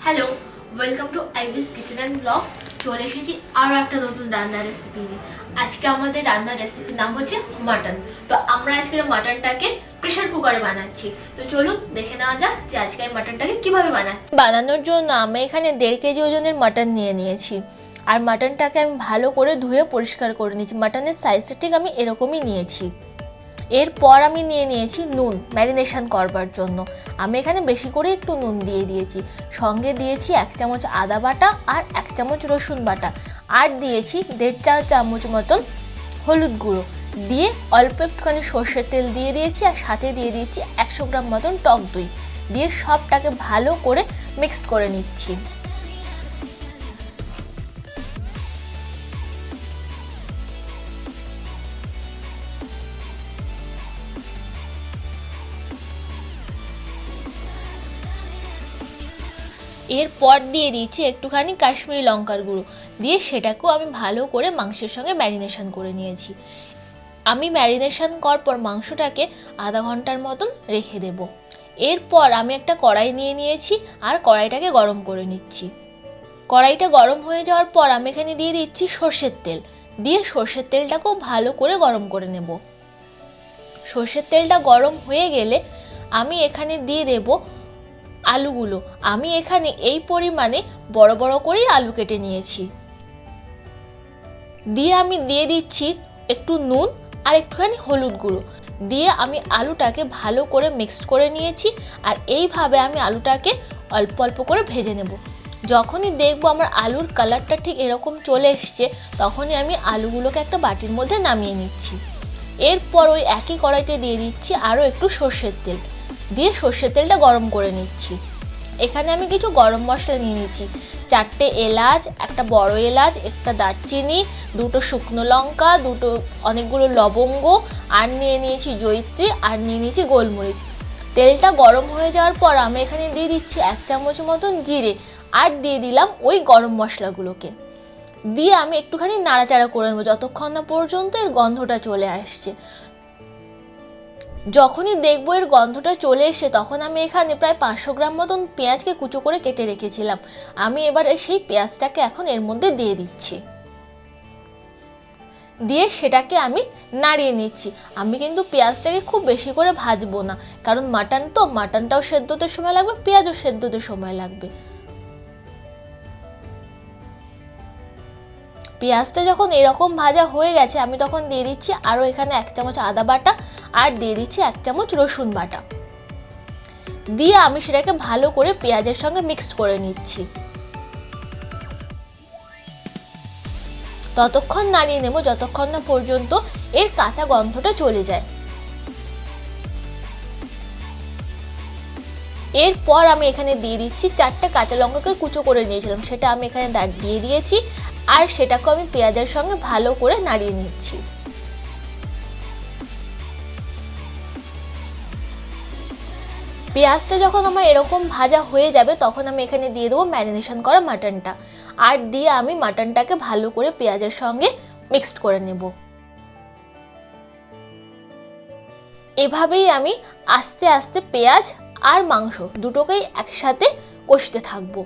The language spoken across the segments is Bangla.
Hello, welcome to Ivy's kitchen and blogs. চলে এসেছি আরও একটা নতুন রান্নার রেসিপি নিয়ে। আজকে আমাদের রান্নার রেসিপির নাম হচ্ছে মাটন। তো আমরা আজকে মাটনটাকে প্রেশার কুকারে বানাচ্ছি। তো চলুন দেখে নেওয়া যাক যে আজকে আমি মাটনটাকে কীভাবে বানাচ্ছি। বানানোর জন্য আমি এখানে 1.5 কেজি ওজনের মাটন নিয়ে নিয়েছি। আর মাটনটাকে আমি ভালো করে ধুয়ে পরিষ্কার করে নিয়েছি। মাটনের সাইজটা ঠিক আমি এরকমই নিয়েছি। এরপর আমি নিয়ে নিয়েছি নুন ম্যারিনেশন করবার জন্য। আমি এখানে বেশি করে একটু নুন দিয়ে দিয়েছি। সঙ্গে দিয়েছি 1 চামচ আদা বাটা আর 1 চামচ রসুন বাটা, আর দিয়েছি 1.5 চামচ মতন হলুদ গুঁড়ো, দিয়ে অল্প একটুখানি সর্ষের তেল দিয়ে দিয়েছি, আর সাথে দিয়ে দিয়েছি 100 গ্রাম মতন টক দই, দিয়ে সবটাকে ভালো করে মিক্সড করে নিচ্ছি। এরপর দিয়ে দিচ্ছি একটুখানি কাশ্মীরি লঙ্কার গুঁড়ো, দিয়ে সেটাকেও আমি ভালো করে মাংসের সঙ্গে ম্যারিনেশন করে নিয়েছি। আমি ম্যারিনেশন করার পর মাংসটাকে আধা ঘন্টার মতন রেখে দেব। এরপর আমি একটা কড়াই নিয়ে নিয়েছি, আর কড়াইটাকে গরম করে নিচ্ছি। কড়াইটা গরম হয়ে যাওয়ার পর আমি এখানে দিয়ে দিচ্ছি সর্ষের তেল, দিয়ে সর্ষের তেলটাকেও ভালো করে গরম করে নেব। সর্ষের তেলটা গরম হয়ে গেলে আমি এখানে দিয়ে দেব আলুগুলো। আমি এখানে এই পরিমাণে বড় বড় করেই আলু কেটে নিয়েছি। দিয়ে আমি দিয়ে দিচ্ছি একটু নুন আর একটুখানি হলুদ গুঁড়ো, দিয়ে আমি আলুটাকে ভালো করে মিক্সড করে নিয়েছি। আর এইভাবে আমি আলুটাকে অল্প অল্প করে ভেজে নেব। যখনই দেখবো আমার আলুর কালারটা ঠিক এরকম চলে এসছে, তখনই আমি আলুগুলোকে একটা বাটির মধ্যে নামিয়ে নিচ্ছি। এরপর ওই একই কড়াইতে দিয়ে দিচ্ছি আরও একটু সর্ষের তেল, দিয়ে সর্ষের তেলটা গরম করে নিচ্ছি। এখানে আমি কিছু গরম মশলা নিয়ে নিচ্ছি। 4টে এলাচ, একটা বড় এলাচ, একটা দারচিনি, 2টো শুকনো লঙ্কা, অনেকগুলো লবঙ্গ, আর নিয়ে নিয়েছি জয়িত্রী, আর নিয়ে নিয়েছি গোলমরিচ। তেলটা গরম হয়ে যাওয়ার পর আমি এখানে দিয়ে দিচ্ছি 1 চামচ মতন জিরে, আর দিয়ে দিলাম ওই গরম মশলাগুলোকে, দিয়ে আমি একটুখানি নাড়াচাড়া করে নেবো যতক্ষণ না পর্যন্ত এর গন্ধটা চলে আসছে। যখনই দেখবো এর গন্ধটা চলে এসে, তখন আমি এখানে প্রায় 500 গ্রাম মতন পেঁয়াজকে কুচো করে কেটে রেখেছিলাম। আমি এবার সেই পেঁয়াজটাকে এখন এর মধ্যে দিয়ে দিচ্ছি, দিয়ে সেটাকে আমি নাড়িয়ে নিচ্ছি। আমি কিন্তু পেঁয়াজটাকে খুব বেশি করে ভাজবো না, কারণ মাটনটাও সেদ্ধ হতে সময় লাগবে, পেঁয়াজও সেদ্ধ হতে সময় লাগবে। পেঁয়াজটা যখন এরকম ভাজা হয়ে গেছে, আমি তখন দিয়ে দিচ্ছি আরও এখানে 1 চামচ আদা বাটা, আর দিয়ে দিচ্ছি 1 চামচ রসুন বাটা, দিয়ে আমি সেটাকে ভালো করে পেঁয়াজের সঙ্গে মিক্সড করে নিচ্ছি। ততক্ষণ নাড়িয়ে নেব যতক্ষণ না পর্যন্ত এর কাঁচা গন্ধটা চলে যায়। এরপর আমি এখানে দিয়ে দিচ্ছি 4টে কাঁচা লঙ্কাকে কুচো করে নিয়েছিলাম, সেটা আমি এখানে দিয়ে দিয়েছি, আর সেটাকে আমি পেঁয়াজের সঙ্গে ভালো করে নাড়িয়ে নিচ্ছি। পেঁয়াজটা যখন আমার এরকম ভাজা হয়ে যাবে, তখন আমি এখানে দিয়ে দেবো ম্যারিনেশন করা মাটনটা, আর দিয়ে আমি মাটনটাকে ভালো করে পেঁয়াজের সঙ্গে মিক্সড করে নেব। এভাবেই আমি আস্তে আস্তে পেঁয়াজ আর মাংস দুটোকেই একসাথে কষতে থাকবো।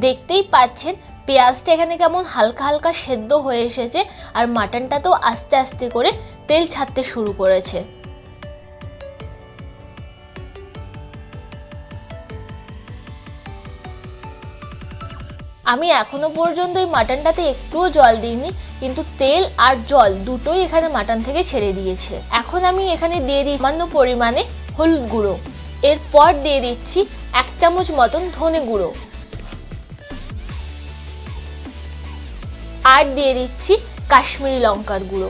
দেখতেই পাচ্ছেন পেঁয়াজটা এখানে কেমন হালকা হালকা সেদ্ধ হয়ে এসেছে, আর মাটনটাতেও আস্তে আস্তে করে তেল ছাড়তে শুরু করেছে। আমি এখনো পর্যন্ত এই মাটনটাতে একটুও জল দিইনি, কিন্তু তেল আর জল দুটোই এখানে মাটন থেকে ছেড়ে দিয়েছে। এখন আমি এখানে দিয়ে দিই সামান্য পরিমাণে হলুদ গুঁড়ো, এরপর দিয়ে দিচ্ছি 1 চামচ মতন ধনে গুঁড়ো, আর দিয়ে দিচ্ছি কাশ্মীরি লঙ্কার গুঁড়ো।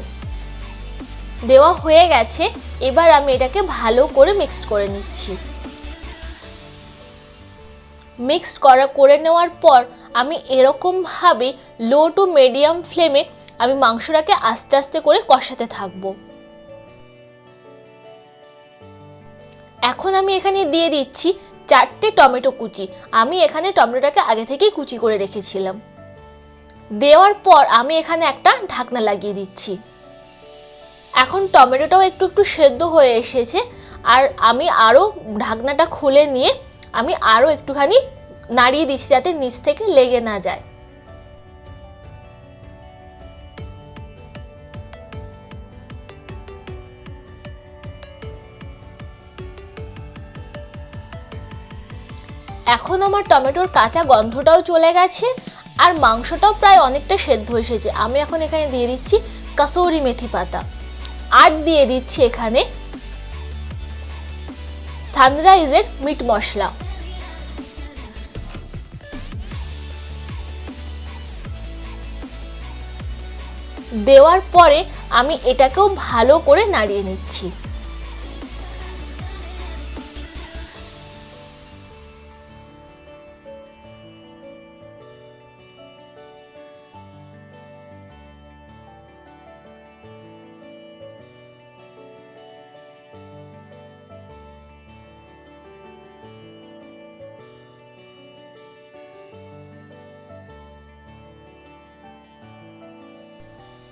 দেওয়া হয়ে গেছে, এবার আমি এটাকে ভালো করে মিক্সড করে নিচ্ছি। মিক্সড করে নেওয়ার পর আমি এরকমভাবে লো টু মিডিয়াম ফ্লেমে আমি মাংসটাকে আস্তে আস্তে করে কষাতে থাকবো। এখন আমি এখানে দিয়ে দিচ্ছি 4টে টমেটো কুচি, আমি এখানে টমেটোটাকে আগে থেকেই কুচি করে রেখেছিলাম। দেওয়ার পর আমি এখানে একটা ঢাকনা লাগিয়ে দিচ্ছি। এখন টমেটোটাও একটু একটু সেদ্ধ হয়ে এসেছে, আর আমি আরও ঢাকনাটা খুলে নিয়ে আমি আরও একটুখানি নাড়িয়ে দিচ্ছি যাতে নিচ থেকে লেগে না যায়। এখন আমার টমেটোর কাঁচা গন্ধটাও চলে গেছে আর মাংসটাও প্রায় অনেকটা সেদ্ধ এসেছে। আমি এখন এখানে দিয়ে দিচ্ছি কাসুরি মেথি পাতা, আর দিয়ে দিচ্ছি এখানে সানরাইজের মিট মশলা। দেওয়ার পরে আমি এটাকেও ভালো করে নাড়িয়ে নিচ্ছি।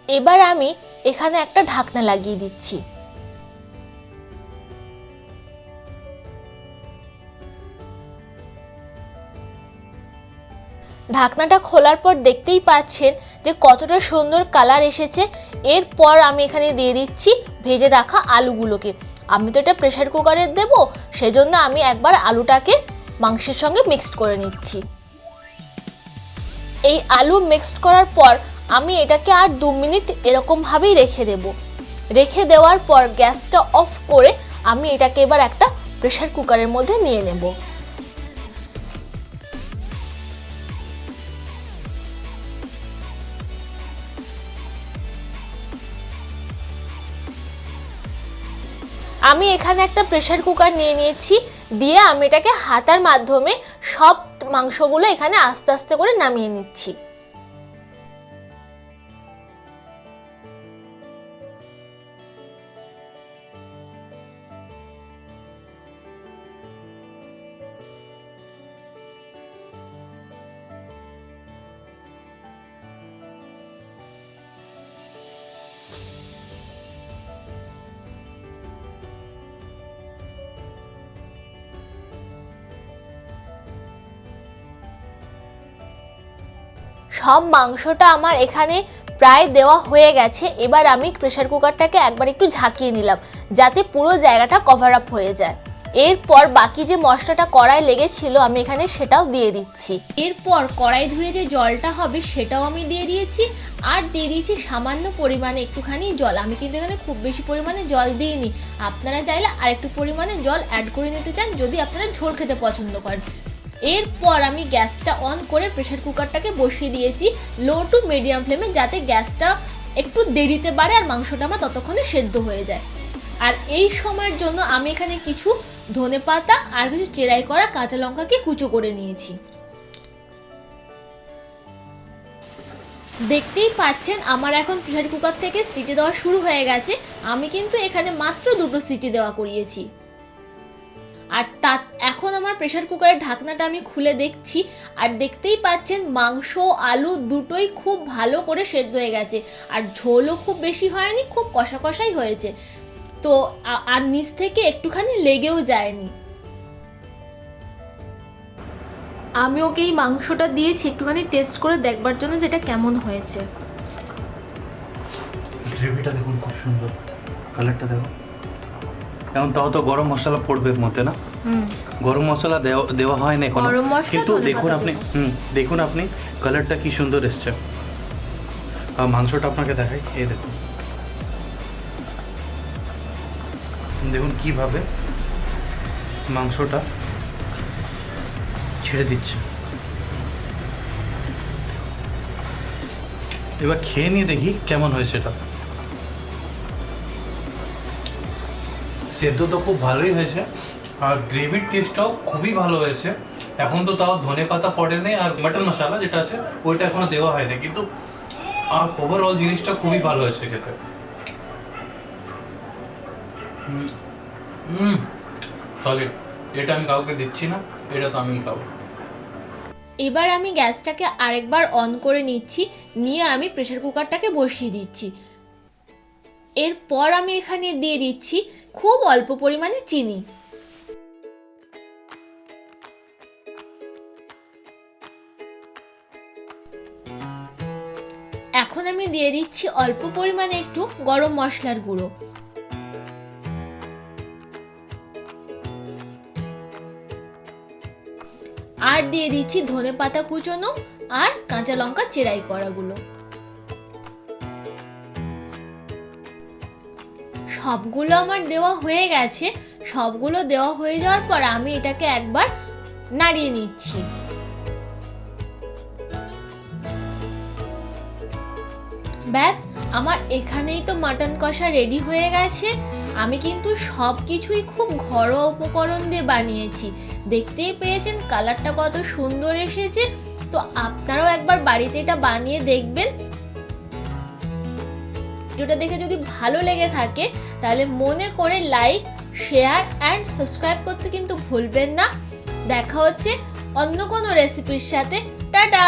এবার আমি এখানে একটা ঢাকনা লাগিয়ে দিচ্ছি। ঢাকনাটা খোলার পর দেখতেই পাচ্ছেন যে কতটা সুন্দর কালার এসেছে। এরপর আমি এখানে দিয়ে দিচ্ছি ভেজে রাখা আলুগুলোকে। আমি তো এটা প্রেসার কুকারে দেবো, সেজন্য আমি একবার আলুটাকে মাংসের সঙ্গে মিক্সড করে নিচ্ছি। এই আলু মিক্সড করার পর আমি এটাকে আর 2 মিনিট এরকমভাবেই রেখে দেব। রেখে দেওয়ার পর গ্যাসটা অফ করে আমি এটাকে এবার একটা প্রেসার কুকারের মধ্যে নিয়ে নেব। আমি এখানে একটা প্রেসার কুকার নিয়ে নিয়েছি, দিয়ে আমি এটাকে হাতার মাধ্যমে সব মাংসগুলো এখানে আস্তে আস্তে করে নামিয়ে নিচ্ছি। সব মাংসটা আমার এখানে প্রায় দেওয়া হয়ে গেছে। এবার আমি প্রেসার কুকারটাকে একবার একটু ঝাঁকিয়ে নিলাম যাতে পুরো জায়গাটা কভার আপ হয়ে যায়। এরপর বাকি যে মশলাটা কড়াই লেগেছিল আমি এখানে সেটাও দিয়ে দিচ্ছি। এরপর কড়াই ধুয়ে যে জলটা হবে সেটাও আমি দিয়ে দিয়েছি, আর দিয়ে দিয়েছি সামান্য পরিমাণে একটুখানি জল। আমি কিন্তু এখানে খুব বেশি পরিমাণে জল দিইনি, আপনারা চাইলে আরেকটু পরিমাণে জল অ্যাড করে নিতে চান যদি আপনারা ঝোল খেতে পছন্দ করেন। এরপর আমি গ্যাসটা অন করে প্রেসার কুকারটাকে বসিয়ে দিয়েছি লো টু মিডিয়াম ফ্লেমে, যাতে গ্যাসটা একটু দেরিতে বাড়ে আর মাংসটা আমার ততক্ষণে সেদ্ধ হয়ে যায়। আর এই সময়ের জন্য আমি এখানে কিছু ধনেপাতা আর কিছু চেরাই করা কাঁচা লঙ্কাকে কুচো করে নিয়েছি। দেখতেই পাচ্ছেন আমার এখন প্রেসার কুকার থেকে সিটি দেওয়া শুরু হয়ে গেছে। আমি কিন্তু এখানে মাত্র 2টো সিটি দেওয়া করিয়েছি। আর এখন আমার প্রেসার কুকারের ঢাকনাটা আমি খুলে দেখছি, আর দেখতেই পাচ্ছেন মাংস আলু দুটোই খুব ভালো করে সেদ্ধ হয়ে গেছে, আর ঝোলও খুব বেশি হয়নি, খুব কষা কষাই হয়েছে। তো আর নিচ থেকে একটুখানি লেগেও যায়নি। আমি ওকে এই মাংসটা দিয়েছি একটুখানি টেস্ট করে দেখবার জন্য যেটা কেমন হয়েছে। গ্রেভিটা দেখুন খুব সুন্দর, কালারটা দেখো। এখন তাও তো গরম মশলা পড়বে মতে না? গরম মশলা দেওয়া হয় না এখন, কিন্তু দেখুন আপনি কালারটা কি সুন্দর এসছে। আর মাংসটা আপনাকে দেখাই, এই দেখুন দেখুন কিভাবে মাংসটা ছেড়ে দিচ্ছে। এবার খেয়ে নিয়ে দেখি কেমন হয়েছে এটা। সেদ্ধ তো খুব ভালোই হয়েছে, আর গ্রেভির টেস্টটাও খুবই ভালো হয়েছে। এখন তো তাও ধনে পাতা পড়ে নেই, আর মাটন মশলা যেটা আছে ওইটা এখনো দেওয়া হয়নি, কিন্তু আর ওভারঅল জিনিসটা খুবই ভালো হয়েছে খেতে। সলিড। এটা আমি কাউকে দিচ্ছি না, এটা তো আমি খাবো। এবার আমি গ্যাসটাকে আরেকবার অন করে নিচ্ছি, নিয়ে আমি প্রেসার কুকারটাকে বসিয়ে দিচ্ছি। এরপর আমি এখানে দিয়ে দিচ্ছি খুব অল্প পরিমাণে চিনি। এখন আমি দিয়ে দিচ্ছি অল্প পরিমাণে একটু গরম মশলার গুঁড়ো। আর দিয়ে দিচ্ছি ধনেপাতা কুচোনো আর কাঁচা লঙ্কা চেরাই করাগুলো। সবগুলো আমার দেওয়া হয়ে গেছে। সবগুলো দেওয়া হয়ে যাওয়ার পর আমি এটাকে একবার নাড়িয়ে নিচ্ছি। ব্যাস, আমার এখানেই তো মাটন কষা রেডি হয়ে গেছে। আমি কিন্তু সব কিছুই খুব ঘরোয়া উপকরণ দিয়ে বানিয়েছি। দেখতেই পেয়েছেন কালারটা কত সুন্দর এসেছে। তো আপনারাও একবার বাড়িতে এটা বানিয়ে দেখবেন। ভিডিওটা দেখে যদি ভালো লেগে থাকে তাহলে মনে করে লাইক, শেয়ার অ্যান্ড সাবস্ক্রাইব করতে কিন্তু ভুলবেন না। দেখা হচ্ছে অন্য কোনো রেসিপির সাথে। টাটা।